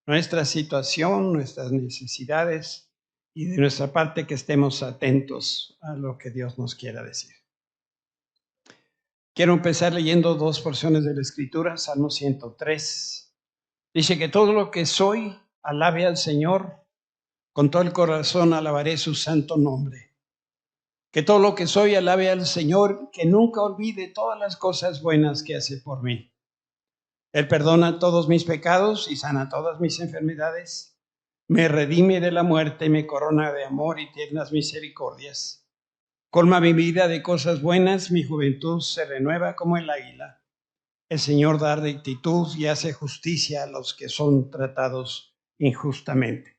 nuestra situación, nuestras necesidades y de nuestra parte que estemos atentos a lo que Dios nos quiera decir. Quiero empezar leyendo dos porciones de la Escritura. Salmo 103. Dice que todo lo que soy, alabe al Señor. Con todo el corazón alabaré su santo nombre. Que todo lo que soy, alabe al Señor, que nunca olvide todas las cosas buenas que hace por mí. Él perdona todos mis pecados y sana todas mis enfermedades. Me redime de la muerte, me corona de amor y tiernas misericordias. Colma mi vida de cosas buenas, mi juventud se renueva como el águila. El Señor da rectitud y hace justicia a los que son tratados injustamente.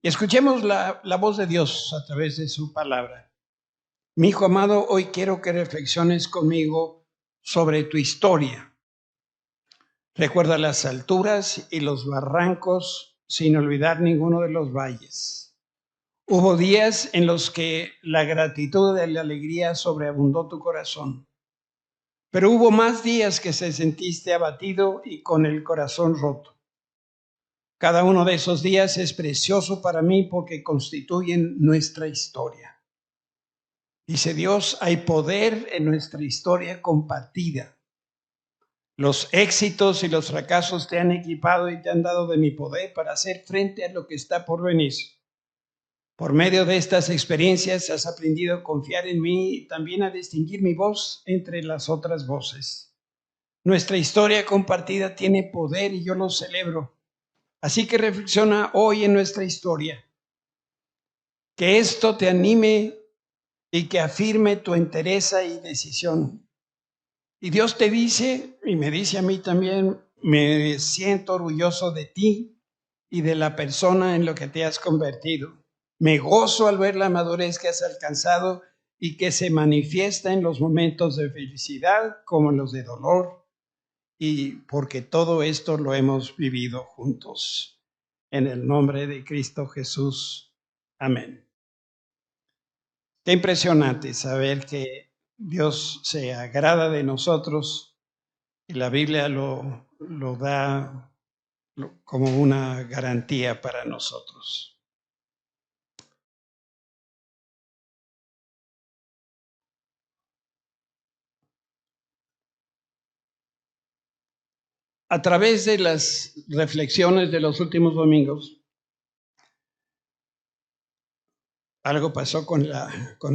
Y escuchemos la voz de Dios a través de su palabra. Mi hijo amado, hoy quiero que reflexiones conmigo sobre tu historia. Recuerda las alturas y los barrancos sin olvidar ninguno de los valles. Hubo días en los que la gratitud y la alegría sobreabundó tu corazón, pero hubo más días que se sentiste abatido y con el corazón roto. Cada uno de esos días es precioso para mí porque constituyen nuestra historia. Dice Dios, hay poder en nuestra historia compartida. Los éxitos y los fracasos te han equipado y te han dado de mi poder para hacer frente a lo que está por venir. Por medio de estas experiencias has aprendido a confiar en mí y también a distinguir mi voz entre las otras voces. Nuestra historia compartida tiene poder y yo lo celebro. Así que reflexiona hoy en nuestra historia. Que esto te anime y que afirme tu entereza y decisión. Y Dios te dice, y me dice a mí también, me siento orgulloso de ti y de la persona en lo que te has convertido. Me gozo al ver la madurez que has alcanzado y que se manifiesta en los momentos de felicidad como en los de dolor, y porque todo esto lo hemos vivido juntos. En el nombre de Cristo Jesús. Amén. Qué impresionante saber que Dios se agrada de nosotros y la Biblia lo da como una garantía para nosotros. A través de las reflexiones de los últimos domingos, algo pasó con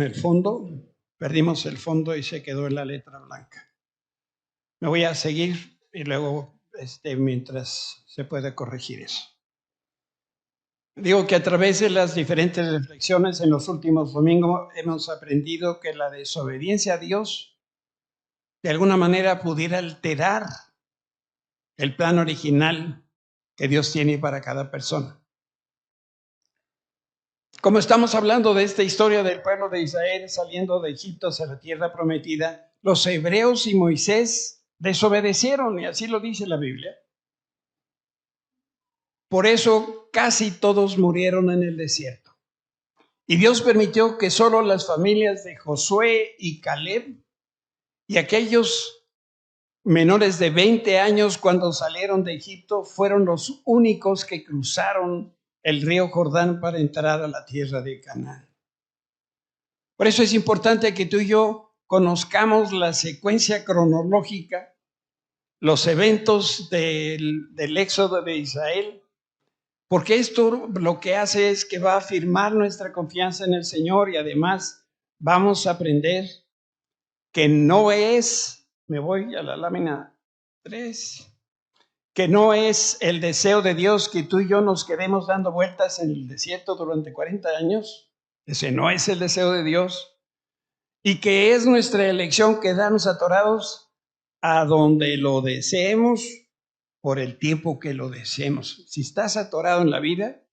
el fondo, perdimos el fondo y se quedó en la letra blanca. Me voy a seguir y luego mientras se puede corregir eso. Digo que a través de las diferentes reflexiones en los últimos domingos hemos aprendido que la desobediencia a Dios de alguna manera pudiera alterar el plan original que Dios tiene para cada persona. Como estamos hablando de esta historia del pueblo de Israel saliendo de Egipto hacia la tierra prometida, los hebreos y Moisés desobedecieron, y así lo dice la Biblia. Por eso casi todos murieron en el desierto. Y Dios permitió que solo las familias de Josué y Caleb y aquellos menores de 20 años cuando salieron de Egipto fueron los únicos que cruzaron el río Jordán para entrar a la tierra de Canaán. Por eso es importante que tú y yo conozcamos la secuencia cronológica, los eventos del éxodo de Israel, porque esto lo que hace es que va a afirmar nuestra confianza en el Señor y además vamos a aprender que no es, me voy a la lámina 3, que no es el deseo de Dios que tú y yo nos quedemos dando vueltas en el desierto durante 40 años. Ese no es el deseo de Dios. Y que es nuestra elección quedarnos atorados a donde lo deseemos por el tiempo que lo deseemos. Si estás atorado en la vida,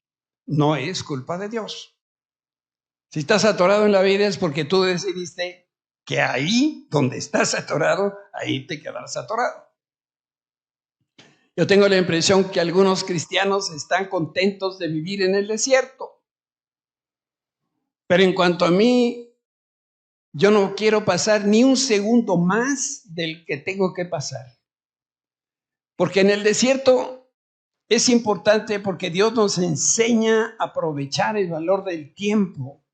no es culpa de Dios. Si estás atorado en la vida es porque tú decidiste que ahí donde estás atorado, ahí te quedarás atorado. Yo tengo la impresión que algunos cristianos están contentos de vivir en el desierto. Pero en cuanto a mí, yo no quiero pasar ni un segundo más del que tengo que pasar. Porque en el desierto Es importante porque Dios nos enseña a aprovechar el valor del tiempo.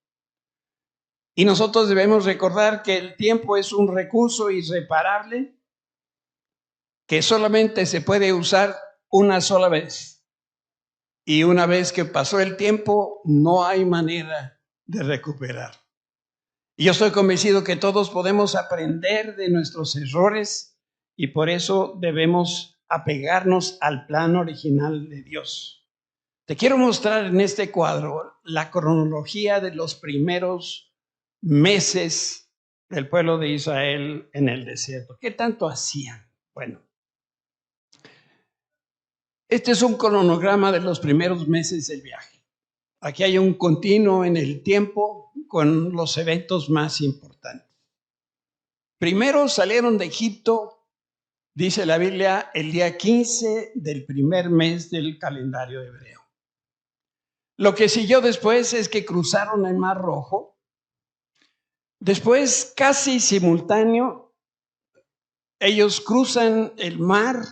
Y nosotros debemos recordar que el tiempo es un recurso irreparable que solamente se puede usar una sola vez. Y una vez que pasó el tiempo, no hay manera de recuperar. Y yo estoy convencido que todos podemos aprender de nuestros errores y por eso debemos apegarnos al plan original de Dios. Te quiero mostrar en este cuadro la cronología de los primeros meses del pueblo de Israel en el desierto. ¿Qué tanto hacían? Bueno, este es un cronograma de los primeros meses del viaje. Aquí hay un continuo en el tiempo con los eventos más importantes. Primero salieron de Egipto, dice la Biblia, el día 15 del primer mes del calendario hebreo. Lo que siguió después es que cruzaron el Mar Rojo. Después, casi simultáneo, ellos cruzan el mar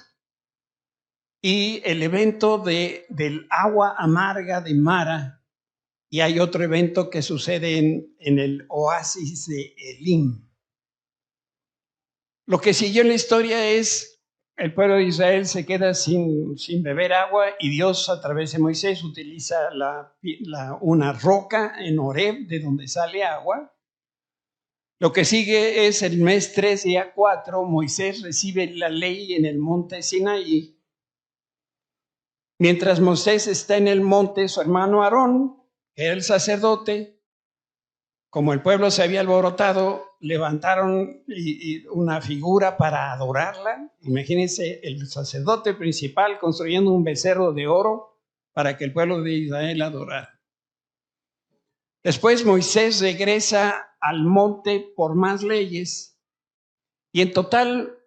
y el evento del agua amarga de Mara. Y hay otro evento que sucede en el oasis de Elim. Lo que siguió en la historia es el pueblo de Israel se queda sin beber agua y Dios a través de Moisés utiliza una roca en Horeb de donde sale agua. Lo que sigue es el mes 3, día 4, Moisés recibe la ley en el monte Sinaí. Mientras Moisés está en el monte, su hermano Aarón, que era el sacerdote, como el pueblo se había alborotado, levantaron una figura para adorarla. Imagínense el sacerdote principal construyendo un becerro de oro para que el pueblo de Israel adorara. Después Moisés regresa al monte por más leyes y en total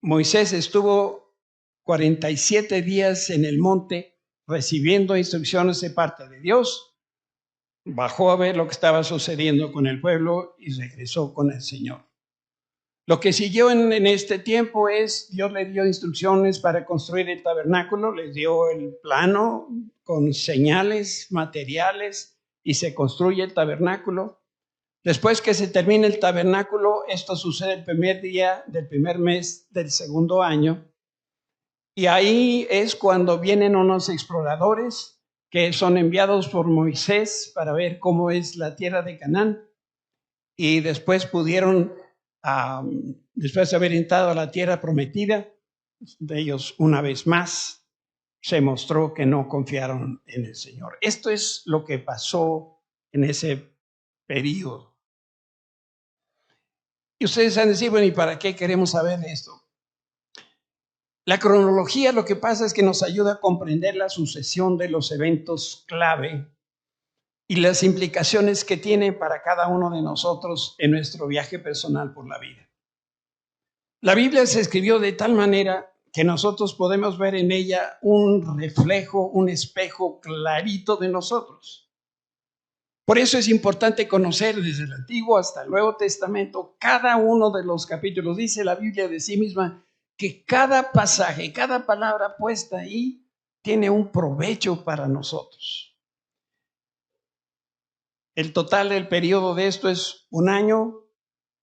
Moisés estuvo 47 días en el monte recibiendo instrucciones de parte de Dios. Bajó a ver lo que estaba sucediendo con el pueblo y regresó con el Señor. Lo que siguió en este tiempo es, Dios le dio instrucciones para construir el tabernáculo, les dio el plano con señales materiales y se construye el tabernáculo. Después que se termina el tabernáculo, esto sucede el primer día del primer mes del segundo año. Y ahí es cuando vienen unos exploradores que son enviados por Moisés para ver cómo es la tierra de Canaán. Y después pudieron, después de haber entrado a la tierra prometida, de ellos una vez más se mostró que no confiaron en el Señor. Esto es lo que pasó en ese periodo. Y ustedes han de decir, bueno, ¿y para qué queremos saber esto? La cronología lo que pasa es que nos ayuda a comprender la sucesión de los eventos clave y las implicaciones que tiene para cada uno de nosotros en nuestro viaje personal por la vida. La Biblia se escribió de tal manera que nosotros podemos ver en ella un reflejo, un espejo clarito de nosotros. Por eso es importante conocer desde el Antiguo hasta el Nuevo Testamento cada uno de los capítulos. Dice la Biblia de sí misma que cada pasaje, cada palabra puesta ahí tiene un provecho para nosotros. El total del periodo de esto es 1 año,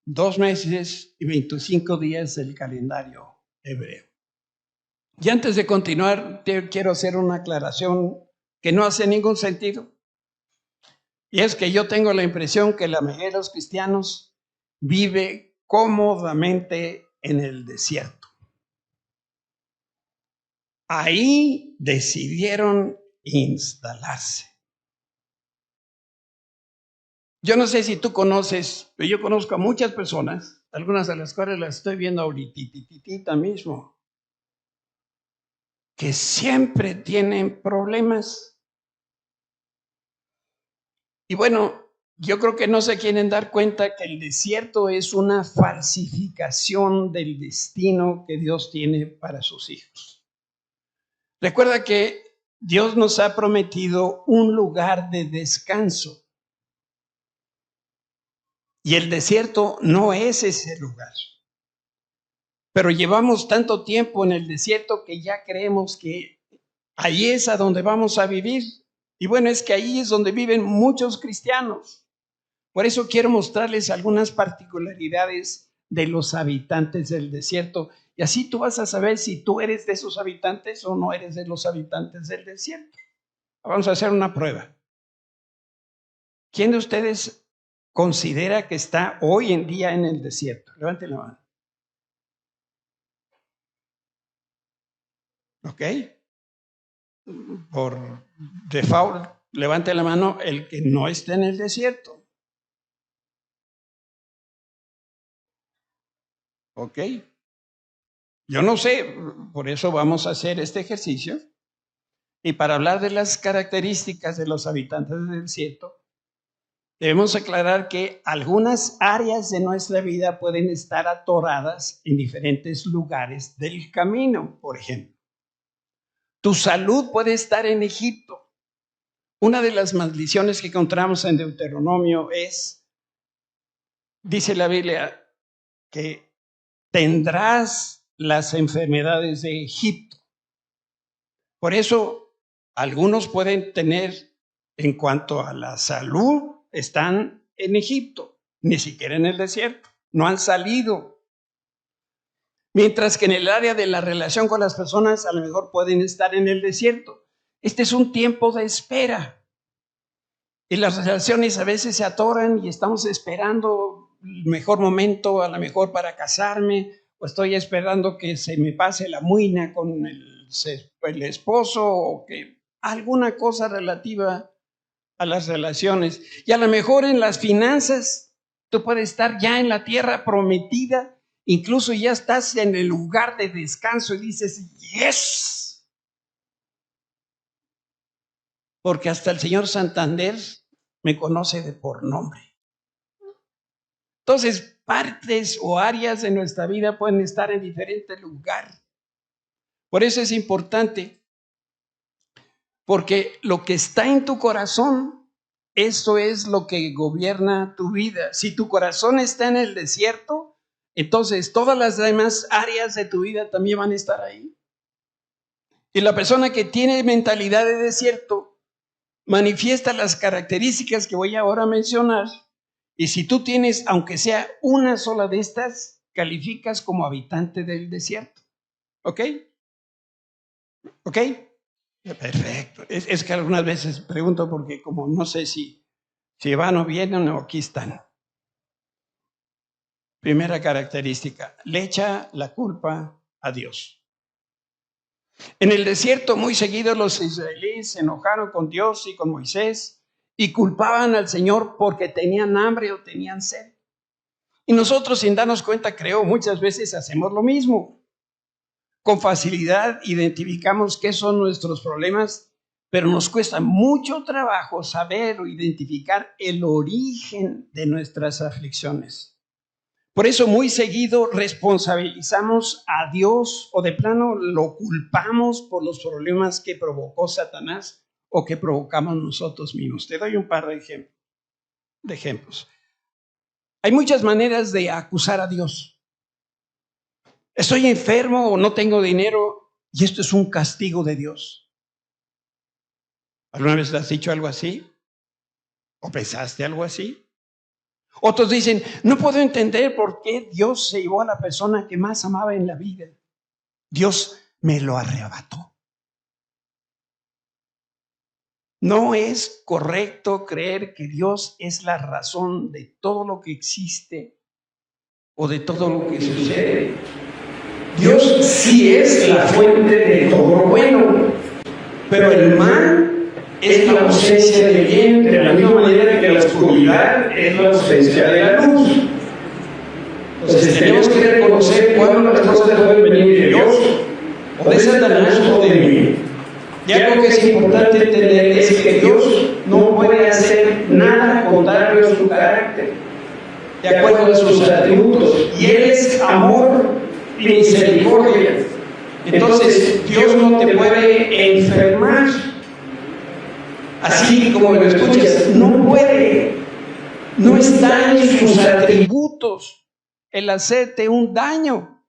2 meses y 25 días del calendario hebreo. Y antes de continuar, quiero hacer una aclaración que no hace ningún sentido. Y es que yo tengo la impresión que la mayoría de los cristianos vive cómodamente en el desierto. Ahí decidieron instalarse. Yo no sé si tú conoces, pero yo conozco a muchas personas, algunas de las cuales las estoy viendo ahorita mismo, que siempre tienen problemas. Y bueno, yo creo que no se quieren dar cuenta que el desierto es una falsificación del destino que Dios tiene para sus hijos. Recuerda que Dios nos ha prometido un lugar de descanso. Y el desierto no es ese lugar. Pero llevamos tanto tiempo en el desierto que ya creemos que Ahí es a donde vamos a vivir. Y bueno, es que ahí es donde viven muchos cristianos. Por eso quiero mostrarles algunas particularidades de los habitantes del desierto. Y así tú vas a saber si tú eres de esos habitantes o no eres de los habitantes del desierto. Vamos a hacer una prueba. ¿Quién de ustedes considera que está hoy en día en el desierto? Levanten la mano. ¿Ok? Por default, levante la mano el que no esté en el desierto. ¿Ok? Yo no sé, por eso vamos a hacer este ejercicio. Y para hablar de las características de los habitantes del desierto, debemos aclarar que algunas áreas de nuestra vida pueden estar atoradas en diferentes lugares del camino. Por ejemplo, tu salud puede estar en Egipto. Una de las maldiciones que encontramos en Deuteronomio es, dice la Biblia, que tendrás las enfermedades de Egipto. Por eso, algunos pueden tener, en cuanto a la salud, están en Egipto, ni siquiera en el desierto, no han salido. Mientras que en el área de la relación con las personas, a lo mejor pueden estar en el desierto. Este es un tiempo de espera. Y las relaciones a veces se atoran y estamos esperando el mejor momento, a lo mejor para casarme, o estoy esperando que se me pase la muina con el esposo, o que alguna cosa relativa a las relaciones. Y a lo mejor en las finanzas, tú puedes estar ya en la tierra prometida, incluso ya estás en el lugar de descanso y dices, ¡yes! Porque hasta el señor Santander me conoce de por nombre. Entonces, partes o áreas de nuestra vida pueden estar en diferente lugar. Por eso es importante, porque lo que está en tu corazón, eso es lo que gobierna tu vida. Si tu corazón está en el desierto, entonces todas las demás áreas de tu vida también van a estar ahí. Y la persona que tiene mentalidad de desierto manifiesta las características que voy ahora a mencionar. Y si tú tienes, aunque sea una sola de estas, calificas como habitante del desierto. ¿Ok? ¿Ok? Perfecto. Es que algunas veces pregunto porque como no sé si van o vienen o aquí están. Primera característica, le echa la culpa a Dios. En el desierto muy seguido los israelíes se enojaron con Dios y con Moisés y culpaban al Señor porque tenían hambre o tenían sed. Y nosotros, sin darnos cuenta, creo, muchas veces hacemos lo mismo. Con facilidad identificamos qué son nuestros problemas, pero nos cuesta mucho trabajo saber o identificar el origen de nuestras aflicciones. Por eso muy seguido responsabilizamos a Dios o de plano lo culpamos por los problemas que provocó Satanás o que provocamos nosotros mismos. Te doy un par de ejemplos. Hay muchas maneras de acusar a Dios. Estoy enfermo o no tengo dinero y esto es un castigo de Dios. ¿Alguna vez le has dicho algo así? ¿O pensaste algo así? Otros dicen, no puedo entender por qué Dios se llevó a la persona que más amaba en la vida. Dios me lo arrebató. No es correcto creer que Dios es la razón de todo lo que existe o de todo lo que sucede. Dios sí es la fuente de todo lo bueno, pero el mal es la ausencia de bien, de la misma manera que la oscuridad es la ausencia de la luz. Entonces tenemos que reconocer cuándo las cosas pueden venir de Dios, o de Satanás, o de mí. Y algo que es importante entender es que Dios no puede hacer nada contrario a su carácter, de acuerdo a sus atributos. Y Él es amor y misericordia. Entonces Dios no te puede enfermar. Así como lo escuchas, no puede, no está en sus atributos el hacerte un daño.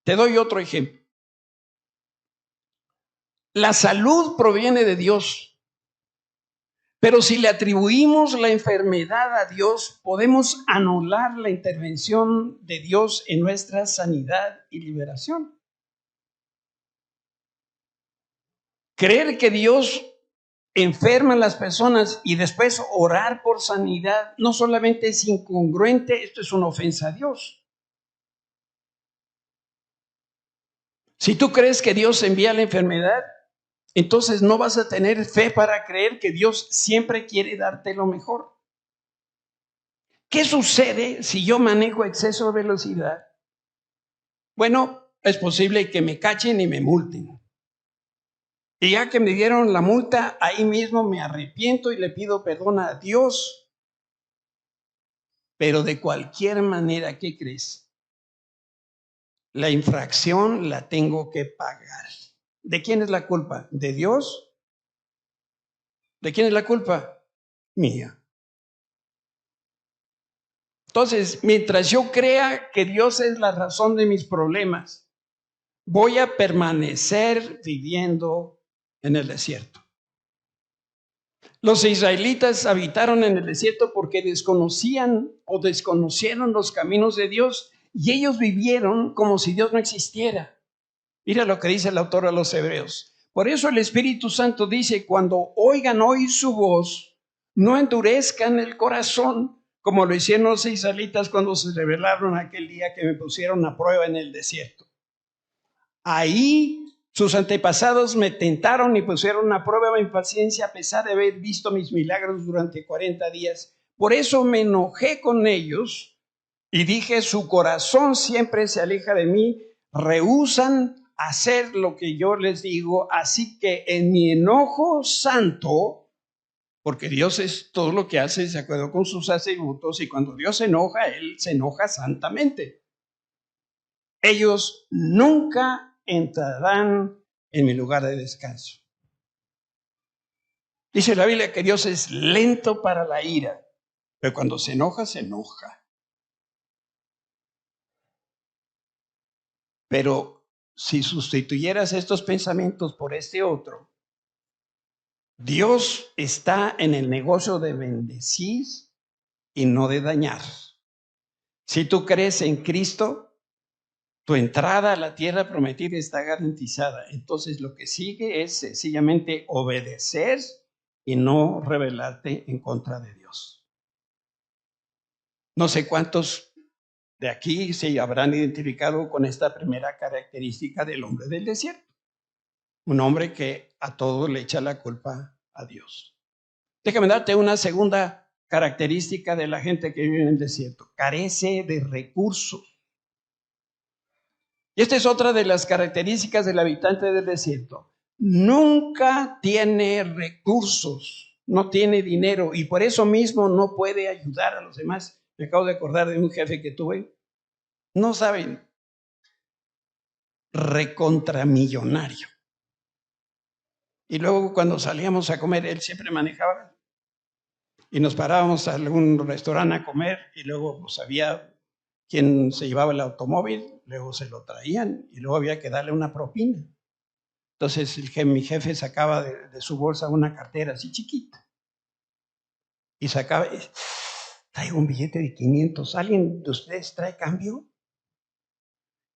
Te doy otro ejemplo. La salud proviene de Dios. Pero si le atribuimos la enfermedad a Dios, podemos anular la intervención de Dios en nuestra sanidad y liberación. Creer que Dios enferma a las personas y después orar por sanidad no solamente es incongruente, esto es una ofensa a Dios. Si tú crees que Dios envía la enfermedad, entonces no vas a tener fe para creer que Dios siempre quiere darte lo mejor. ¿Qué sucede si yo manejo exceso de velocidad? Bueno, es posible que me cachen y me multen. Y ya que me dieron la multa, ahí mismo me arrepiento y le pido perdón a Dios. Pero de cualquier manera, ¿qué crees? La infracción la tengo que pagar. ¿De quién es la culpa? ¿De Dios? ¿De quién es la culpa? Mía. Entonces, mientras yo crea que Dios es la razón de mis problemas, voy a permanecer viviendo en el desierto. Los israelitas habitaron en el desierto porque desconocían o desconocieron los caminos de Dios y ellos vivieron como si Dios no existiera. Mira lo que dice el autor a los Hebreos. Por eso el Espíritu Santo dice, cuando oigan hoy su voz, no endurezcan el corazón, como lo hicieron los israelitas cuando se rebelaron aquel día que me pusieron a prueba en el desierto. Ahí sus antepasados me tentaron y pusieron a prueba mi paciencia a pesar de haber visto mis milagros durante 40 días. Por eso me enojé con ellos y dije, su corazón siempre se aleja de mí, rehúsan hacer lo que yo les digo, así que en mi enojo santo, porque Dios es todo lo que hace de acuerdo con sus atributos, y cuando Dios se enoja, Él se enoja santamente. Ellos nunca entrarán en mi lugar de descanso. Dice la Biblia que Dios es lento para la ira, pero cuando se enoja, se enoja. Pero si sustituyeras estos pensamientos por este otro, Dios está en el negocio de bendecir y no de dañar. Si tú crees en Cristo, tu entrada a la tierra prometida está garantizada. Entonces lo que sigue es sencillamente obedecer y no rebelarte en contra de Dios. No sé cuántos de aquí se habrán identificado con esta primera característica del hombre del desierto. Un hombre que a todo le echa la culpa a Dios. Déjame darte una segunda característica de la gente que vive en el desierto. Carece de recursos. Y esta es otra de las características del habitante del desierto. Nunca tiene recursos, no tiene dinero y por eso mismo no puede ayudar a los demás. Me acabo de acordar de un jefe que tuve. No saben, recontramillonario. Y luego cuando salíamos a comer, él siempre manejaba y nos parábamos a algún restaurante a comer y luego pues había quien se llevaba el automóvil, luego se lo traían y luego había que darle una propina. Entonces mi jefe sacaba de su bolsa una cartera así chiquita y sacaba, traigo un billete de 500, ¿alguien de ustedes trae cambio?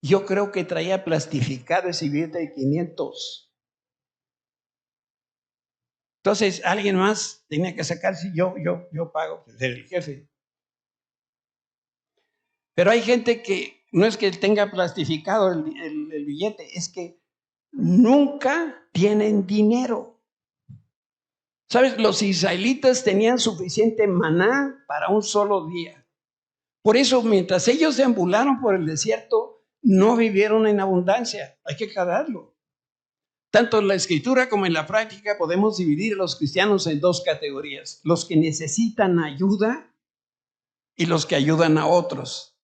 Yo creo que traía plastificado ese billete de 500. Entonces alguien más tenía que sacarse, yo pago, pues era el jefe. Pero hay gente que no es que tenga plastificado el billete, es que nunca tienen dinero. ¿Sabes? Los israelitas tenían suficiente maná para un solo día. Por eso, mientras ellos deambularon por el desierto, no vivieron en abundancia. Hay que aclararlo. Tanto en la escritura como en la práctica podemos dividir a los cristianos en dos categorías. Los que necesitan ayuda y los que ayudan a otros.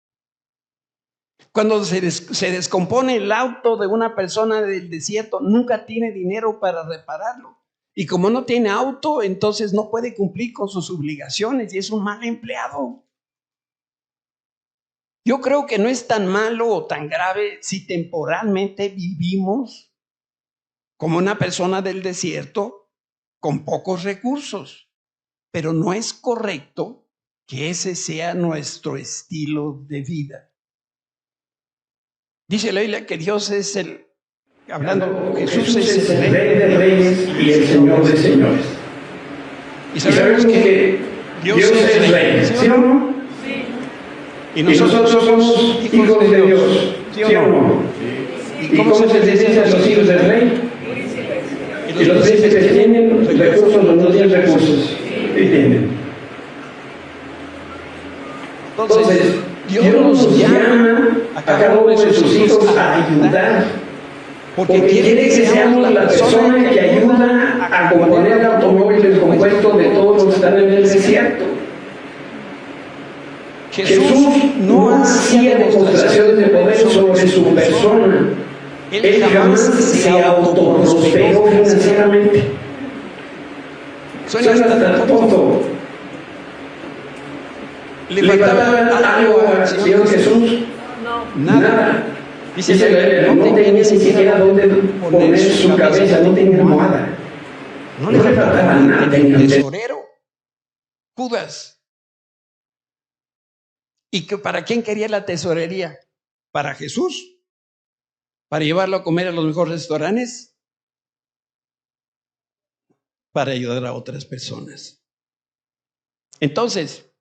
Cuando se descompone el auto de una persona del desierto, nunca tiene dinero para repararlo. Y como no tiene auto, entonces no puede cumplir con sus obligaciones y es un mal empleado. Yo creo que no es tan malo o tan grave si temporalmente vivimos como una persona del desierto con pocos recursos. Pero no es correcto que ese sea nuestro estilo de vida. Dice la Biblia que Dios es Jesús es el Rey de Reyes y el Señor de Señores. Y sabemos que Dios es Rey, ¿sí o no? Sí. Y nosotros somos hijos de Dios, ¿sí o no? ¿Y cómo se les dice a los hijos del Rey? Y los príncipes tienen recursos, los no tienen recursos. ¿Entienden? Entonces, Dios nos llama a cada uno de sus hijos a ayudar, porque quiere que seamos la persona que ayuda a componer el automóvil compuesto de todos los que están en el desierto. Jesús no hacía demostraciones de poder sobre su persona. Él jamás se autoprosperó financieramente. Suena hasta tonto. ¿Le faltaba algo al Señor Jesús? No. Nada. Dice, no tenía ni siquiera dónde poner su cabeza, no tenía almohada. No le faltaba nada. Tenía un tesorero, Judas. ¿Y para quién quería la tesorería? ¿Para Jesús? ¿Para llevarlo a comer a los mejores restaurantes? Para ayudar a otras personas. Entonces,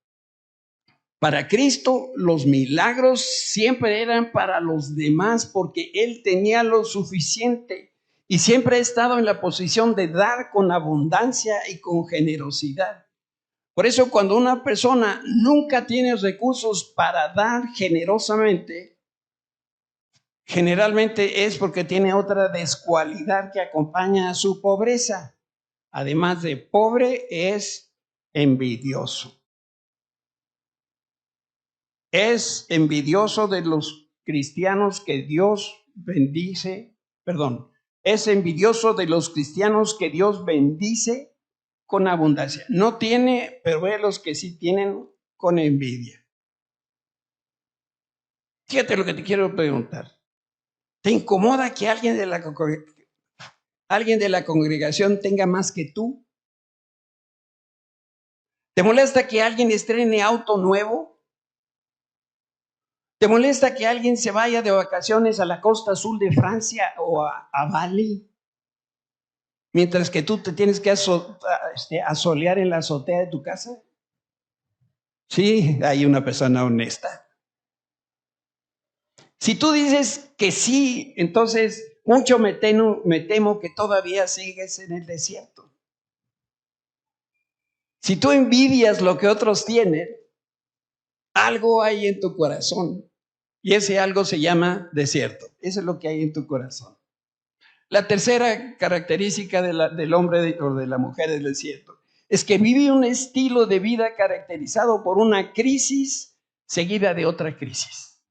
para Cristo los milagros siempre eran para los demás porque Él tenía lo suficiente y siempre ha estado en la posición de dar con abundancia y con generosidad. Por eso cuando una persona nunca tiene recursos para dar generosamente, generalmente es porque tiene otra descualidad que acompaña a su pobreza. Además de pobre, es envidioso. Es envidioso de los cristianos que Dios bendice, es envidioso de los cristianos que Dios bendice con abundancia. No tiene, pero ve los que sí tienen con envidia. Fíjate lo que te quiero preguntar. ¿Te incomoda que alguien de la congregación tenga más que tú? ¿Te molesta que alguien estrene auto nuevo? ¿Te molesta que alguien se vaya de vacaciones a la costa azul de Francia o a Bali? Mientras que tú te tienes que asolear en la azotea de tu casa. Sí, hay una persona honesta. Si tú dices que sí, entonces mucho me temo que todavía sigues en el desierto. Si tú envidias lo que otros tienen, algo hay en tu corazón. Y ese algo se llama desierto. Eso es lo que hay en tu corazón. La tercera característica del hombre o de la mujer del desierto es que vive un estilo de vida caracterizado por una crisis seguida de otra crisis.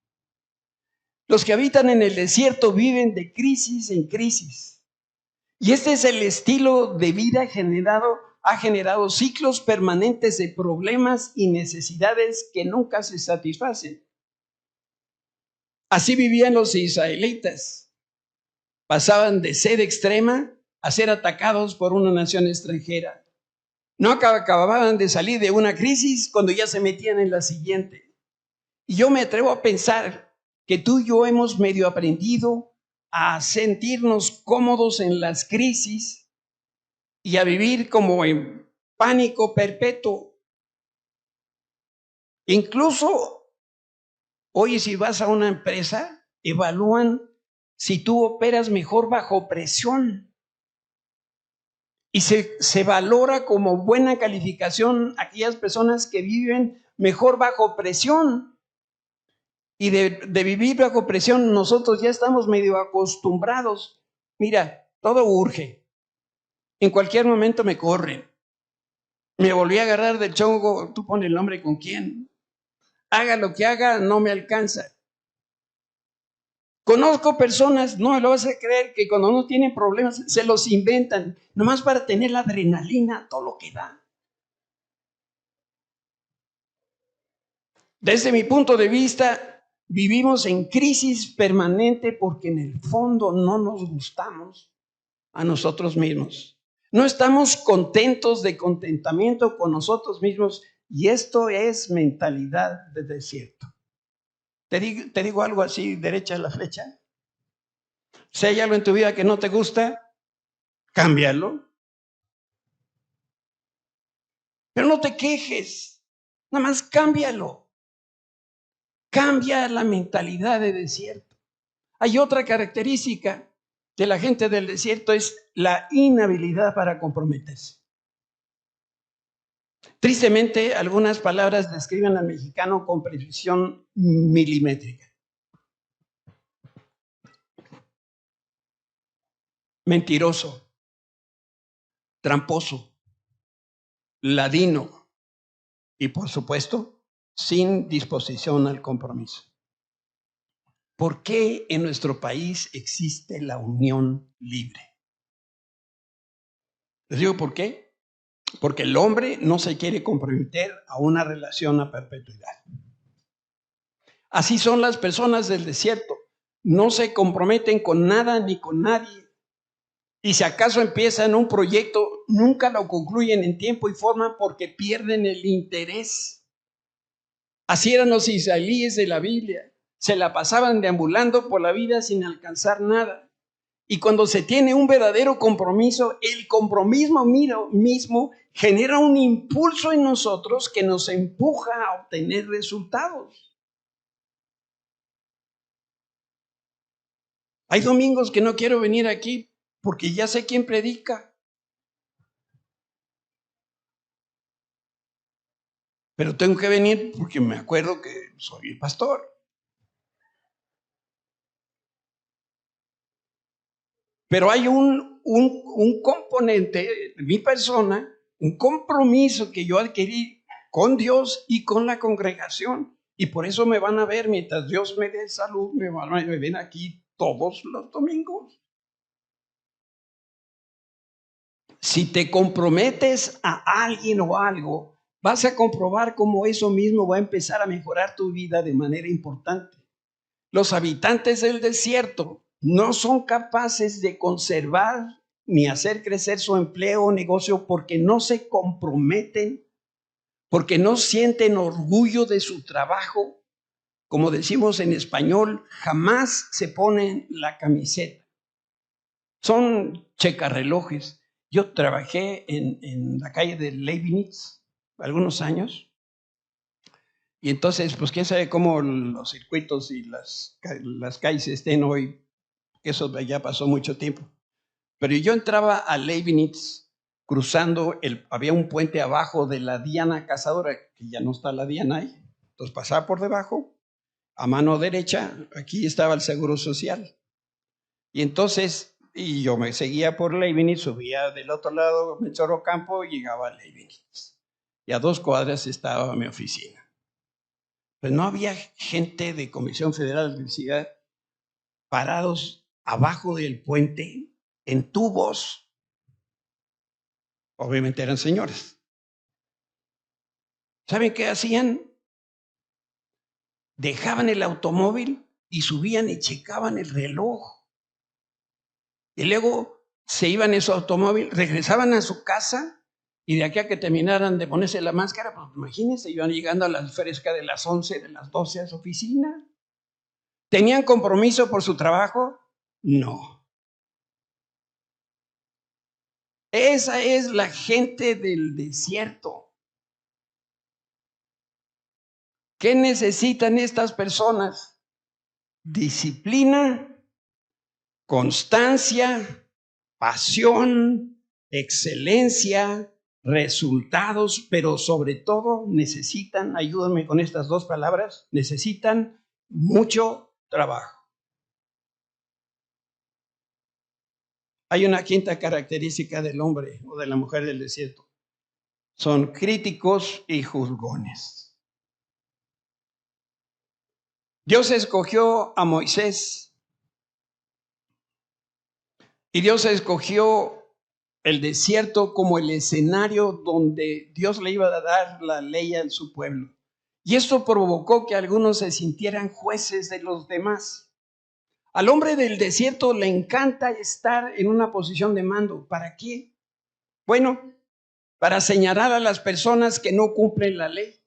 Los que habitan en el desierto viven de crisis en crisis. Y este es el estilo de vida ha generado ciclos permanentes de problemas y necesidades que nunca se satisfacen. Así vivían los israelitas. Pasaban de sed extrema a ser atacados por una nación extranjera. No acababan de salir de una crisis cuando ya se metían en la siguiente. Y yo me atrevo a pensar que tú y yo hemos medio aprendido a sentirnos cómodos en las crisis y a vivir como en pánico perpetuo. Incluso hoy, si vas a una empresa, evalúan si tú operas mejor bajo presión. Y se valora como buena calificación aquellas personas que viven mejor bajo presión. Y de vivir bajo presión, nosotros ya estamos medio acostumbrados. Mira, todo urge. En cualquier momento me corren. Me volví a agarrar del chongo, tú pones el nombre con quién. Haga lo que haga, no me alcanza. Conozco personas, no me lo vas a creer, que cuando no tienen problemas se los inventan, nomás para tener la adrenalina, todo lo que da. Desde mi punto de vista, vivimos en crisis permanente porque en el fondo no nos gustamos a nosotros mismos. No estamos contentos de contentamiento con nosotros mismos, y esto es mentalidad de desierto. Te digo algo así, derecha de la flecha. Si hay algo en tu vida que no te gusta, cámbialo. Pero no te quejes, nada más cámbialo. Cambia la mentalidad de desierto. Hay otra característica de la gente del desierto, es la inhabilidad para comprometerse. Tristemente, algunas palabras describen al mexicano con precisión milimétrica. Mentiroso, tramposo, ladino y, por supuesto, sin disposición al compromiso. ¿Por qué en nuestro país existe la unión libre? Les digo por qué. Porque el hombre no se quiere comprometer a una relación a perpetuidad. Así son las personas del desierto. No se comprometen con nada ni con nadie. Y si acaso empiezan un proyecto, nunca lo concluyen en tiempo y forma porque pierden el interés. Así eran los israelíes de la Biblia. Se la pasaban deambulando por la vida sin alcanzar nada. Y cuando se tiene un verdadero compromiso, el compromiso mismo genera un impulso en nosotros que nos empuja a obtener resultados. Hay domingos que no quiero venir aquí porque ya sé quién predica. Pero tengo que venir porque me acuerdo que soy el pastor. Pero hay un componente de mi persona, un compromiso que yo adquirí con Dios y con la congregación. Y por eso me van a ver, mientras Dios me dé salud, me ven aquí todos los domingos. Si te comprometes a alguien o algo, vas a comprobar cómo eso mismo va a empezar a mejorar tu vida de manera importante. Los habitantes del desierto no son capaces de conservar ni hacer crecer su empleo o negocio porque no se comprometen, porque no sienten orgullo de su trabajo. Como decimos en español, jamás se ponen la camiseta. Son checarrelojes. Yo trabajé en la calle de Leibniz algunos años. Y entonces, pues quién sabe cómo los circuitos y las calles estén hoy. Eso ya pasó mucho tiempo. Pero yo entraba a Leibniz cruzando, había un puente abajo de la Diana Cazadora, que ya no está la Diana ahí. Entonces pasaba por debajo, a mano derecha, aquí estaba el Seguro Social. Y entonces, y yo me seguía por Leibniz, subía del otro lado, Mechorro Campo, y llegaba a Leibniz. Y a 2 cuadras estaba mi oficina. Pues no había gente de Comisión Federal de Electricidad parados abajo del puente en tubos. Obviamente eran señores. ¿Saben qué hacían? Dejaban el automóvil y subían y checaban el reloj. Y luego se iban en su automóvil, regresaban a su casa y de aquí a que terminaran de ponerse la máscara, pues imagínense, iban llegando a las frescas de las 11, de las 12 a su oficina. ¿Tenían compromiso por su trabajo? No. Esa es la gente del desierto. ¿Qué necesitan estas personas? Disciplina, constancia, pasión, excelencia, resultados, pero sobre todo necesitan, ayúdame con estas 2 palabras, necesitan mucho trabajo. Hay una quinta característica del hombre o de la mujer del desierto. Son críticos y juzgones. Dios escogió a Moisés y Dios escogió el desierto como el escenario donde Dios le iba a dar la ley a su pueblo. Y esto provocó que algunos se sintieran jueces de los demás. Al hombre del desierto le encanta estar en una posición de mando. ¿Para qué? Bueno, para señalar a las personas que no cumplen la ley.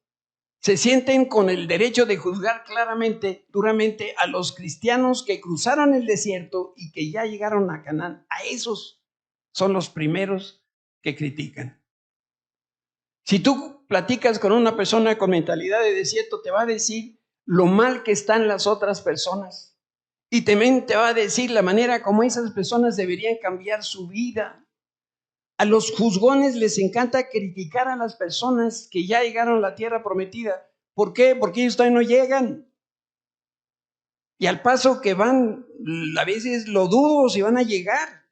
Se sienten con el derecho de juzgar claramente, duramente a los cristianos que cruzaron el desierto y que ya llegaron a Canaán. A esos son los primeros que critican. Si tú platicas con una persona con mentalidad de desierto, te va a decir lo mal que están las otras personas. Y también te va a decir la manera como esas personas deberían cambiar su vida. A los juzgones les encanta criticar a las personas que ya llegaron a la tierra prometida. ¿Por qué? Porque ellos todavía no llegan. Y al paso que van, a veces lo dudo si van a llegar.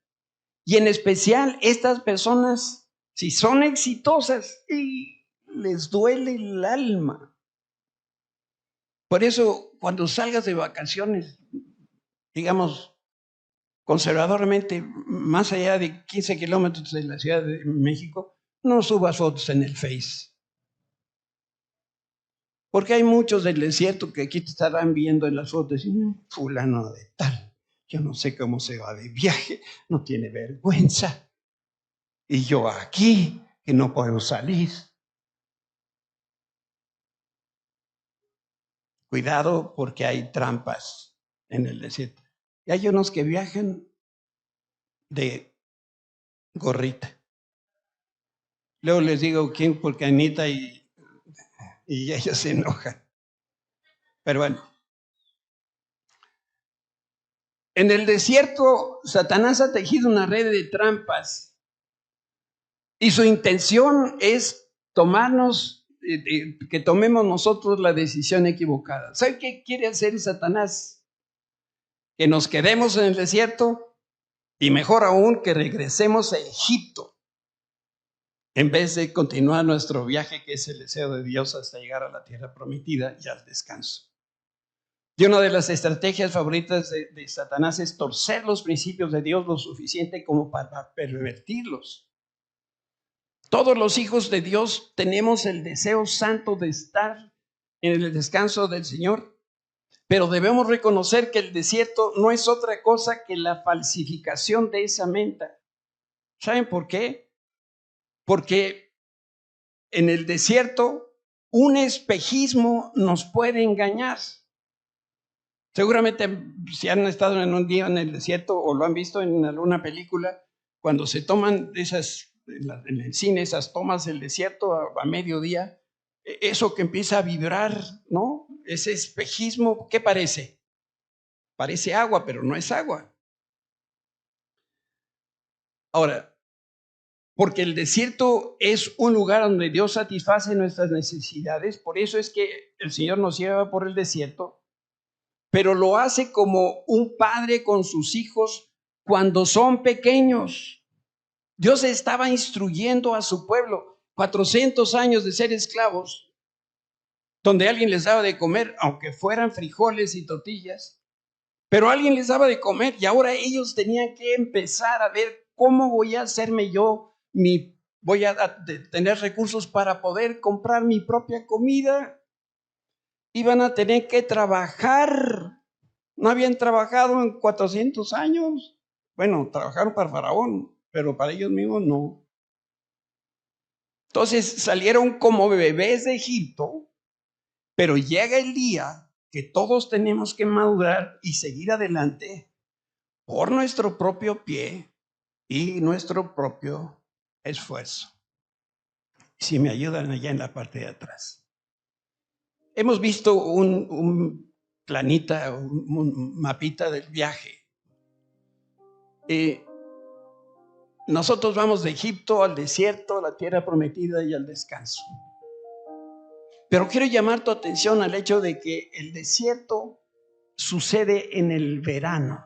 Y en especial estas personas, si son exitosas, y les duele el alma. Por eso, cuando salgas de vacaciones, digamos, conservadoramente, más allá de 15 kilómetros de la Ciudad de México, no subas fotos en el Face. Porque hay muchos del desierto que aquí te estarán viendo en las fotos y fulano de tal, yo no sé cómo se va de viaje, no tiene vergüenza. Y yo aquí, que no puedo salir. Cuidado porque hay trampas en el desierto. Y hay unos que viajan de gorrita. Luego les digo quién, porque Anita y ellos se enojan. Pero bueno. En el desierto, Satanás ha tejido una red de trampas. Y su intención es tomarnos, que tomemos nosotros la decisión equivocada. ¿Sabe qué quiere hacer Satanás? Que nos quedemos en el desierto y mejor aún que regresemos a Egipto en vez de continuar nuestro viaje, que es el deseo de Dios hasta llegar a la tierra prometida y al descanso. Y una de las estrategias favoritas de Satanás es torcer los principios de Dios lo suficiente como para pervertirlos. Todos los hijos de Dios tenemos el deseo santo de estar en el descanso del Señor, pero debemos reconocer que el desierto no es otra cosa que la falsificación de esa meta. ¿Saben por qué? Porque en el desierto un espejismo nos puede engañar. Seguramente si han estado en un día en el desierto o lo han visto en alguna película, cuando se toman esas en el cine, esas tomas del desierto a mediodía, eso que empieza a vibrar, ¿no? Ese espejismo, ¿qué parece? Parece agua, pero no es agua. Ahora, porque el desierto es un lugar donde Dios satisface nuestras necesidades, por eso es que el Señor nos lleva por el desierto, pero lo hace como un padre con sus hijos cuando son pequeños. Dios estaba instruyendo a su pueblo 400 años de ser esclavos, donde alguien les daba de comer, aunque fueran frijoles y tortillas, pero alguien les daba de comer y ahora ellos tenían que empezar a ver cómo voy a hacerme yo, voy a tener recursos para poder comprar mi propia comida. Iban a tener que trabajar. No habían trabajado en 400 años. Bueno, trabajaron para Faraón, pero para ellos mismos no. Entonces salieron como bebés de Egipto, pero llega el día que todos tenemos que madurar y seguir adelante por nuestro propio pie y nuestro propio esfuerzo. Si me ayudan allá en la parte de atrás. Hemos visto un planita, un mapita del viaje. Nosotros vamos de Egipto al desierto, a la tierra prometida y al descanso. Pero quiero llamar tu atención al hecho de que el desierto sucede en el verano.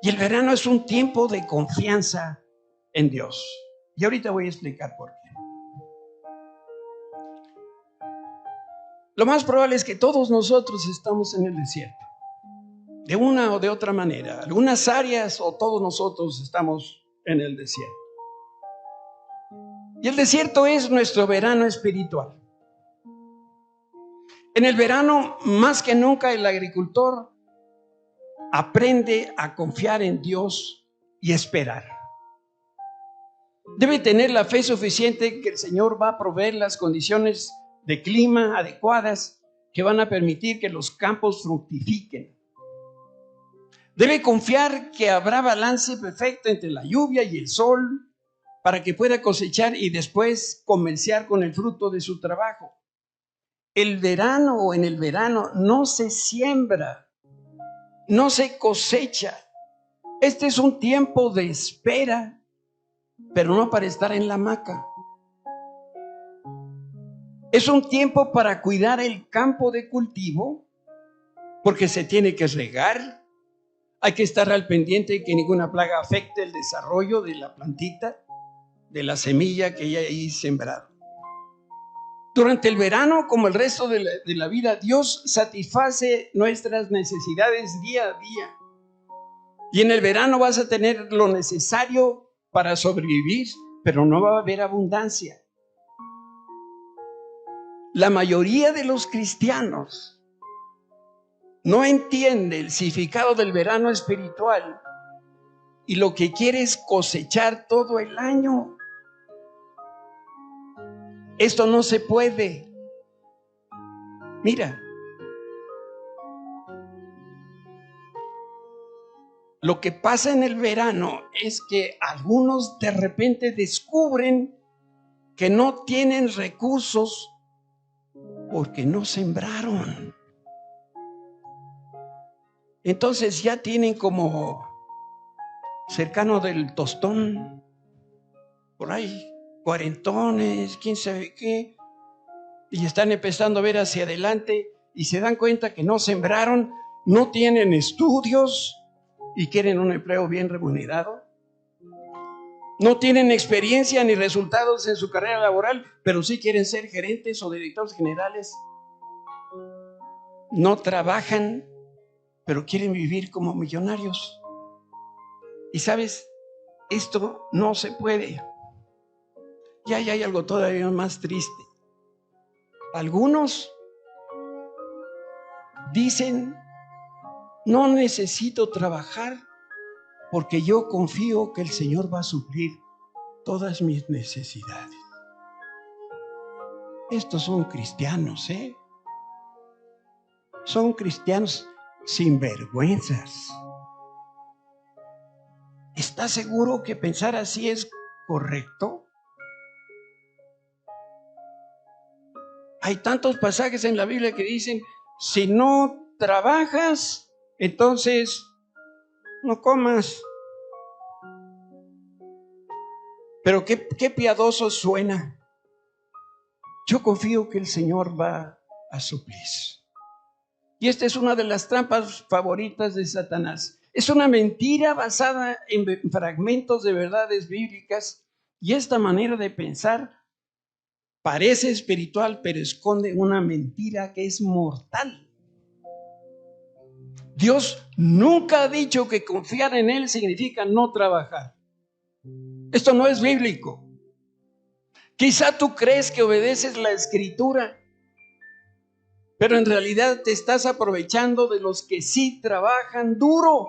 Y el verano es un tiempo de confianza en Dios. Y ahorita voy a explicar por qué. Lo más probable es que todos nosotros estamos en el desierto. De una o de otra manera. Algunas áreas o todos nosotros estamos en el desierto. Y el desierto es nuestro verano espiritual. En el verano, más que nunca, el agricultor aprende a confiar en Dios y esperar. Debe tener la fe suficiente que el Señor va a proveer las condiciones de clima adecuadas que van a permitir que los campos fructifiquen. Debe confiar que habrá balance perfecto entre la lluvia y el sol para que pueda cosechar y después comerciar con el fruto de su trabajo. En el verano no se siembra, no se cosecha. Este es un tiempo de espera, pero no para estar en la hamaca. Es un tiempo para cuidar el campo de cultivo, porque se tiene que regar. Hay que estar al pendiente de que ninguna plaga afecte el desarrollo de la plantita, de la semilla que ya hay sembrado. Durante el verano, como el resto de la vida, Dios satisface nuestras necesidades día a día. Y en el verano vas a tener lo necesario para sobrevivir, pero no va a haber abundancia. La mayoría de los cristianos no entiende el significado del verano espiritual y lo que quiere es cosechar todo el año. Esto no se puede. Mira, lo que pasa en el verano es que algunos de repente descubren que no tienen recursos porque no sembraron. Entonces ya tienen como cercano del tostón, por ahí, cuarentones, quién sabe qué, y están empezando a ver hacia adelante y se dan cuenta que no sembraron, no tienen estudios y quieren un empleo bien remunerado. No tienen experiencia ni resultados en su carrera laboral, pero sí quieren ser gerentes o directores generales. No trabajan, pero quieren vivir como millonarios. Y sabes, esto no se puede. Y ahí hay algo todavía más triste. Algunos dicen, no necesito trabajar porque yo confío que el Señor va a suplir todas mis necesidades. Estos son cristianos, ¿eh? Son cristianos sinvergüenzas. ¿Estás seguro que pensar así es correcto? Hay tantos pasajes en la Biblia que dicen, si no trabajas, entonces no comas. Pero qué piadoso suena. Yo confío que el Señor va a suplir. Y esta es una de las trampas favoritas de Satanás. Es una mentira basada en fragmentos de verdades bíblicas, y esta manera de pensar parece espiritual, pero esconde una mentira que es mortal. Dios nunca ha dicho que confiar en Él significa no trabajar. Esto no es bíblico. Quizá tú crees que obedeces la Escritura, pero en realidad te estás aprovechando de los que sí trabajan duro.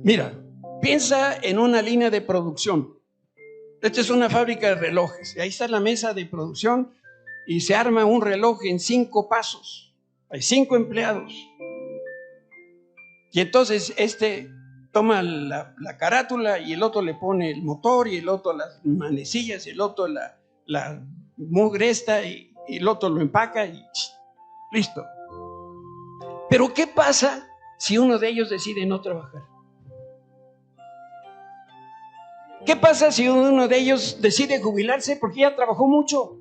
Mira, piensa en una línea de producción. Esta es una fábrica de relojes. Y ahí está la mesa de producción y se arma un reloj en 5 pasos. Hay 5 empleados. Y entonces toma la carátula y el otro le pone el motor y el otro las manecillas y el otro la mugre esta y el otro lo empaca y listo. Pero ¿qué pasa si uno de ellos decide no trabajar? ¿Qué pasa si uno de ellos decide jubilarse porque ya trabajó mucho?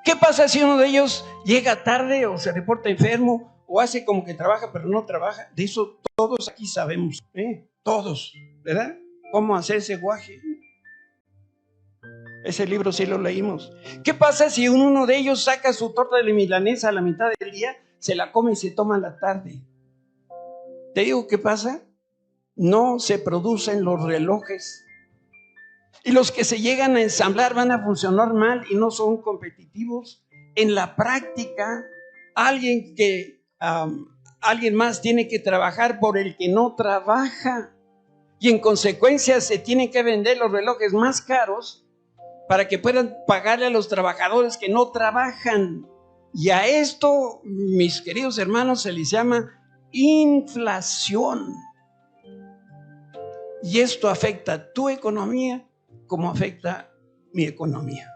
¿Qué pasa si uno de ellos llega tarde o se reporta enfermo o hace como que trabaja pero no trabaja? De eso todos aquí sabemos, todos, ¿verdad? ¿Cómo hacerse guaje? Ese libro sí lo leímos. ¿Qué pasa si uno de ellos saca su torta de milanesa a la mitad del día, se la come y se toma a la tarde? ¿Te digo qué pasa? No se producen los relojes. Y los que se llegan a ensamblar van a funcionar mal y no son competitivos. En la práctica alguien más tiene que trabajar por el que no trabaja. Y en consecuencia se tienen que vender los relojes más caros para que puedan pagarle a los trabajadores que no trabajan. Y a esto, mis queridos hermanos, se les llama inflación. Y esto afecta tu economía como afecta mi economía.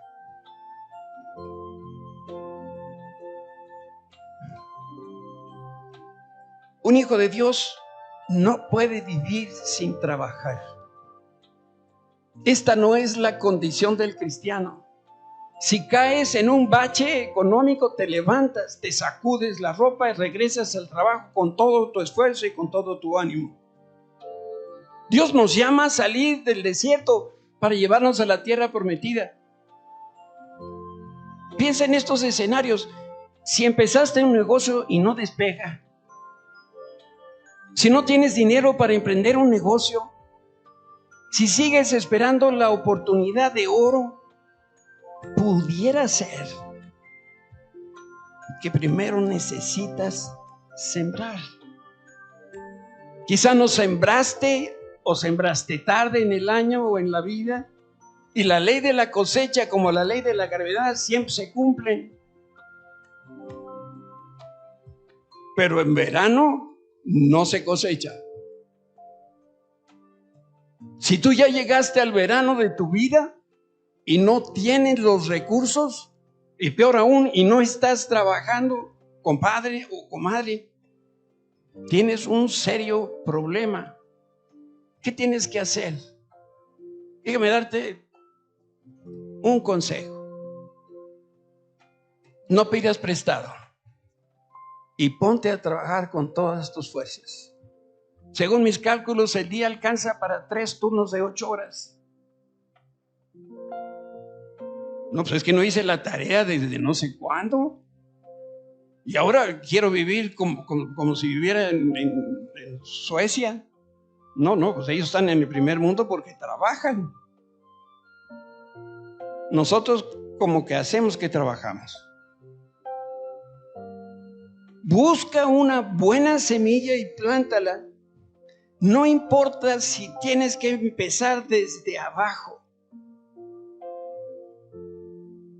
Un hijo de Dios no puede vivir sin trabajar. Esta no es la condición del cristiano. Si caes en un bache económico, te levantas, te sacudes la ropa y regresas al trabajo con todo tu esfuerzo y con todo tu ánimo. Dios nos llama a salir del desierto para llevarnos a la tierra prometida. Piensa en estos escenarios. Si empezaste un negocio y no despega, si no tienes dinero para emprender un negocio, si sigues esperando la oportunidad de oro, pudiera ser que primero necesitas sembrar. Quizá no sembraste o sembraste tarde en el año o en la vida, y la ley de la cosecha como la ley de la gravedad siempre se cumplen. Pero en verano no se cosecha. Si tú ya llegaste al verano de tu vida y no tienes los recursos, y peor aún, y no estás trabajando, compadre o comadre, tienes un serio problema. ¿Qué tienes que hacer? Déjame darte un consejo. No pidas prestado y ponte a trabajar con todas tus fuerzas. Según mis cálculos, el día alcanza para 3 turnos de 8 horas. No, pues es que no hice la tarea desde no sé cuándo. Y ahora quiero vivir como si viviera en Suecia. No, pues ellos están en el primer mundo porque trabajan. Nosotros como que hacemos que trabajamos. Busca una buena semilla y plántala. No importa si tienes que empezar desde abajo.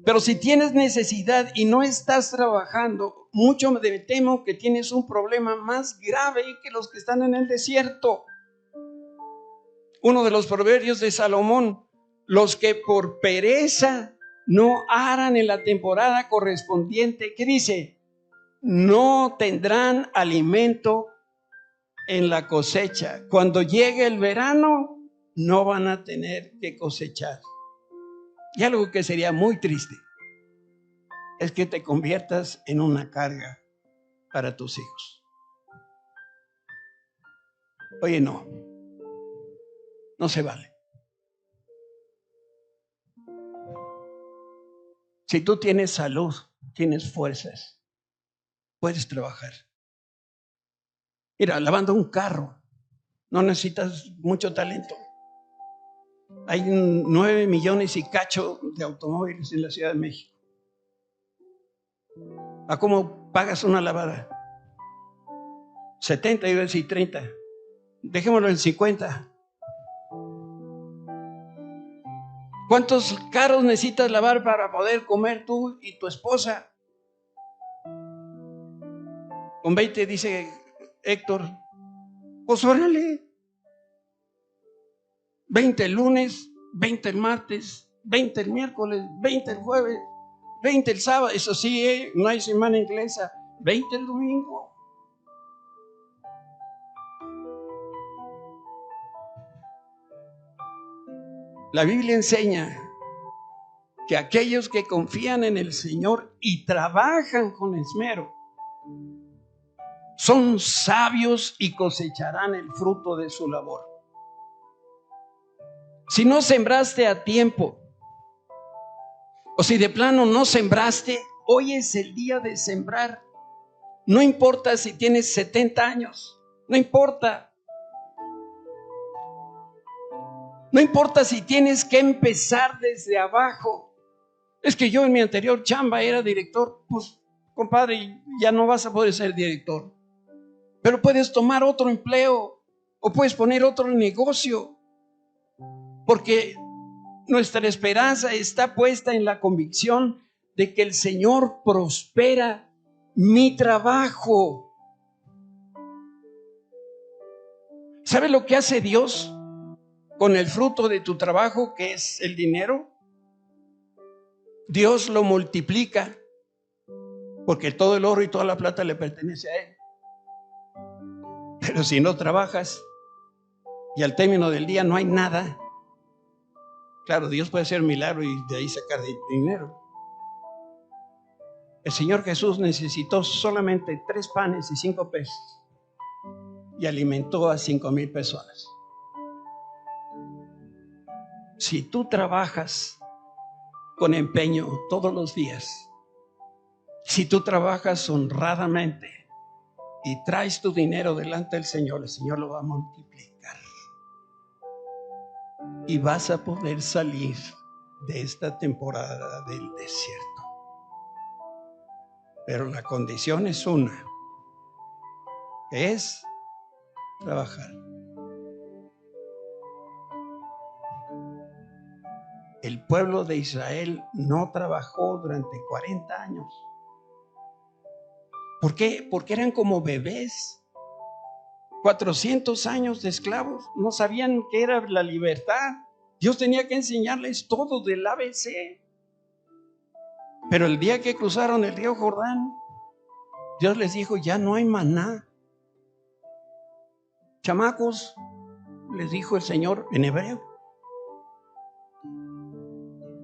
Pero si tienes necesidad y no estás trabajando, mucho me temo que tienes un problema más grave que los que están en el desierto. Uno de los proverbios de Salomón: los que por pereza no aran en la temporada correspondiente, ¿qué dice? No tendrán alimento en la cosecha. Cuando llegue el verano, no van a tener que cosechar. Y algo que sería muy triste es que te conviertas en una carga para tus hijos. Oye, no se vale. Si tú tienes salud, tienes fuerzas, puedes trabajar. Mira, lavando un carro, no necesitas mucho talento. Hay 9 millones y cacho de automóviles en la Ciudad de México. ¿A cómo pagas una lavada? 70, iba a decir 30. Dejémoslo en 50. ¿Cuántos carros necesitas lavar para poder comer tú y tu esposa? Con 20, dice Héctor. Pues órale. 20 el lunes, 20 el martes, 20 el miércoles, 20 el jueves, 20 el sábado. Eso sí, no hay semana inglesa. 20 el domingo. La Biblia enseña que aquellos que confían en el Señor y trabajan con esmero son sabios y cosecharán el fruto de su labor. Si no sembraste a tiempo, o si de plano no sembraste, hoy es el día de sembrar. No importa si tienes 70 años, no importa. No importa si tienes que empezar desde abajo. Es que yo en mi anterior chamba era director, pues compadre, ya no vas a poder ser director. Pero puedes tomar otro empleo o puedes poner otro negocio. Porque nuestra esperanza está puesta en la convicción de que el Señor prospera mi trabajo. ¿Sabes lo que hace Dios con el fruto de tu trabajo, que es el dinero? Dios lo multiplica, porque todo el oro y toda la plata le pertenece a Él. Pero si no trabajas y al término del día no hay nada, claro, Dios puede hacer un milagro y de ahí sacar dinero. El Señor Jesús necesitó solamente 3 panes y 5 peces y alimentó a 5,000 personas. Si tú trabajas con empeño todos los días, si tú trabajas honradamente y traes tu dinero delante del Señor, el Señor lo va a multiplicar. Y vas a poder salir de esta temporada del desierto. Pero la condición es una, que es trabajar. El pueblo de Israel no trabajó durante 40 años. ¿Por qué? Porque eran como bebés. 400 años de esclavos. No sabían qué era la libertad. Dios tenía que enseñarles todo del ABC. Pero el día que cruzaron el río Jordán, Dios les dijo, ya no hay maná. Chamacos, les dijo el Señor en hebreo,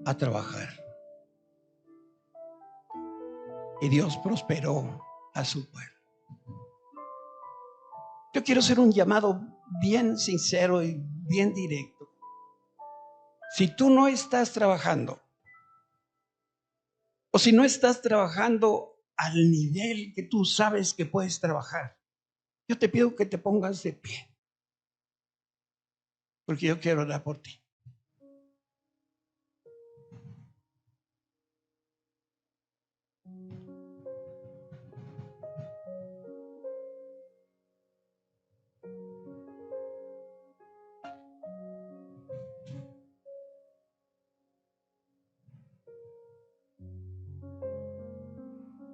a trabajar. Y Dios prosperó a su pueblo. Yo quiero hacer un llamado bien sincero y bien directo. Si tú no estás trabajando, o si no estás trabajando al nivel que tú sabes que puedes trabajar, yo te pido que te pongas de pie, porque yo quiero orar por ti.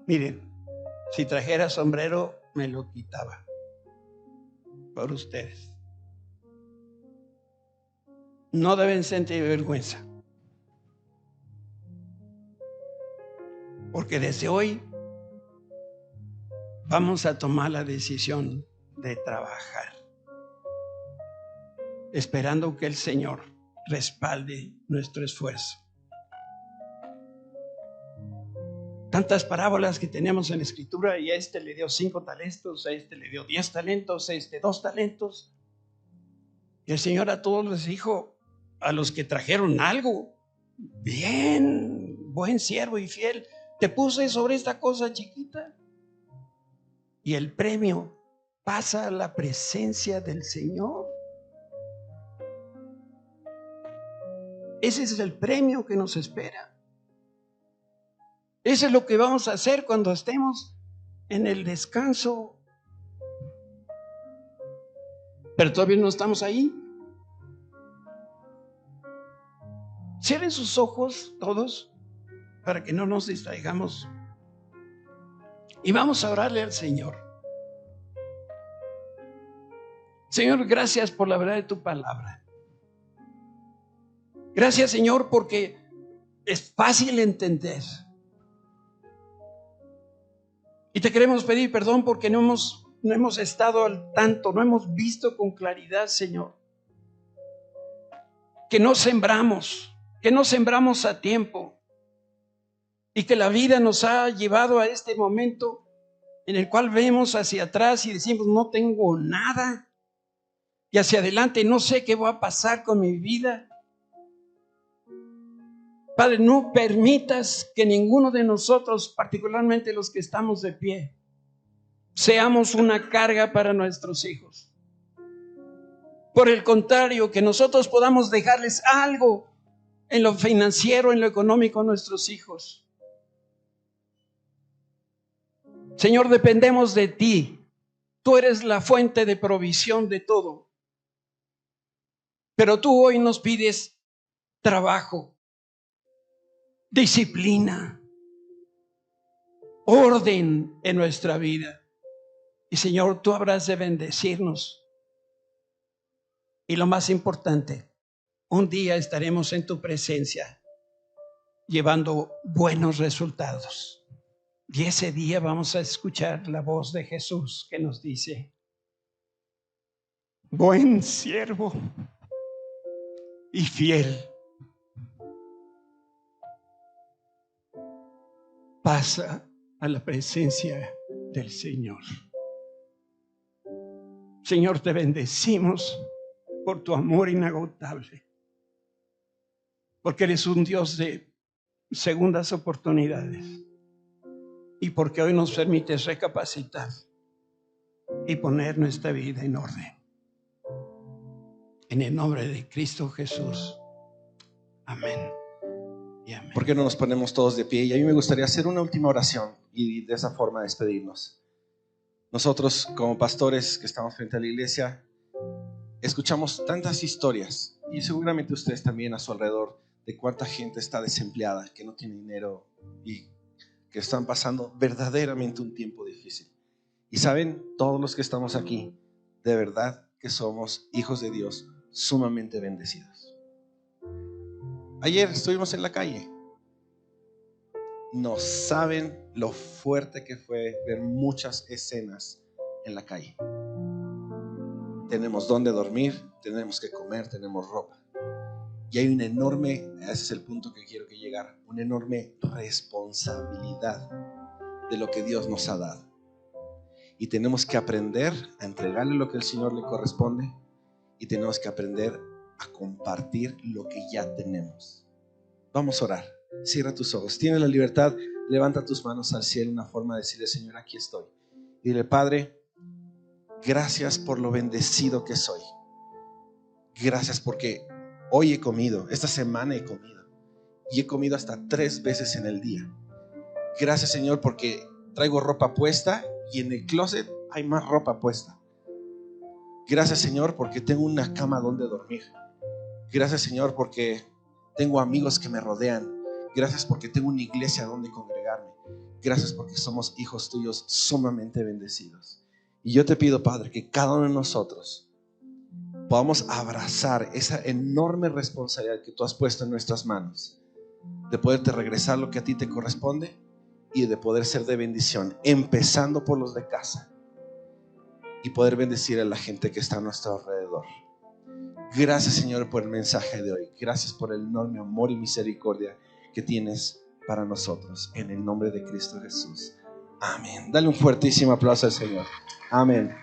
Miren, si trajera sombrero, me lo quitaba por ustedes. No deben sentir vergüenza, porque desde hoy vamos a tomar la decisión de trabajar, esperando que el Señor respalde nuestro esfuerzo. Tantas parábolas que tenemos en la Escritura, y a este le dio 5 talentos, a este le dio 10 talentos, a este 2 talentos. Y el Señor a todos les dijo, a los que trajeron algo, bien, buen siervo y fiel, te puse sobre esta cosa chiquita. Y el premio pasa a la presencia del Señor. Ese es el premio que nos espera. Eso es lo que vamos a hacer cuando estemos en el descanso. Pero todavía no estamos ahí. Cierren sus ojos todos para que no nos distraigamos. Y vamos a orarle al Señor. Señor, gracias por la verdad de tu palabra. Gracias, Señor, porque es fácil entender. Y te queremos pedir perdón porque no hemos estado al tanto, no hemos visto con claridad, Señor. Que no sembramos a tiempo. Y que la vida nos ha llevado a este momento en el cual vemos hacia atrás y decimos, no tengo nada. Y hacia adelante no sé qué va a pasar con mi vida. Padre, no permitas que ninguno de nosotros, particularmente los que estamos de pie, seamos una carga para nuestros hijos. Por el contrario, que nosotros podamos dejarles algo en lo financiero, en lo económico a nuestros hijos. Señor, dependemos de ti. Tú eres la fuente de provisión de todo. Pero tú hoy nos pides trabajo, disciplina, orden en nuestra vida. Y Señor, tú habrás de bendecirnos. Y lo más importante, un día estaremos en tu presencia llevando buenos resultados. Y ese día vamos a escuchar la voz de Jesús que nos dice: buen siervo y fiel, pasa a la presencia del Señor. Señor, te bendecimos por tu amor inagotable, porque eres un Dios de segundas oportunidades y porque hoy nos permites recapacitar y poner nuestra vida en orden. En el nombre de Cristo Jesús. Amén. Y amén. ¿Por qué no nos ponemos todos de pie? Y a mí me gustaría hacer una última oración y de esa forma despedirnos. Nosotros como pastores que estamos frente a la iglesia escuchamos tantas historias, y seguramente ustedes también a su alrededor, de cuánta gente está desempleada, que no tiene dinero y que están pasando verdaderamente un tiempo difícil. Y saben, todos los que estamos aquí, de verdad que somos hijos de Dios sumamente bendecidos. Ayer estuvimos en la calle. No saben lo fuerte que fue ver muchas escenas en la calle. Tenemos dónde dormir, tenemos que comer, tenemos ropa. Y hay una enorme, ese es el punto que quiero que llegar, una enorme responsabilidad de lo que Dios nos ha dado. Y tenemos que aprender a entregarle lo que el Señor le corresponde, y tenemos que aprender a compartir lo que ya tenemos. Vamos a orar. Cierra tus ojos. Tienes la libertad. Levanta tus manos al cielo, una forma de decirle: Señor, aquí estoy. Y dile: Padre, gracias por lo bendecido que soy. Gracias porque hoy he comido, esta semana he comido, y he comido hasta 3 veces en el día. Gracias, Señor, porque traigo ropa puesta y en el closet hay más ropa puesta. Gracias, Señor, porque tengo una cama donde dormir. Gracias, Señor, porque tengo amigos que me rodean. Gracias porque tengo una iglesia donde congregarme. Gracias porque somos hijos tuyos sumamente bendecidos. Y yo te pido, Padre, que cada uno de nosotros podamos abrazar esa enorme responsabilidad que tú has puesto en nuestras manos, de poderte regresar lo que a ti te corresponde y de poder ser de bendición, empezando por los de casa, y poder bendecir a la gente que está a nuestro alrededor. Gracias, Señor, por el mensaje de hoy. Gracias por el enorme amor y misericordia que tienes para nosotros. En el nombre de Cristo Jesús. Amén. Dale un fuertísimo aplauso al Señor. Amén.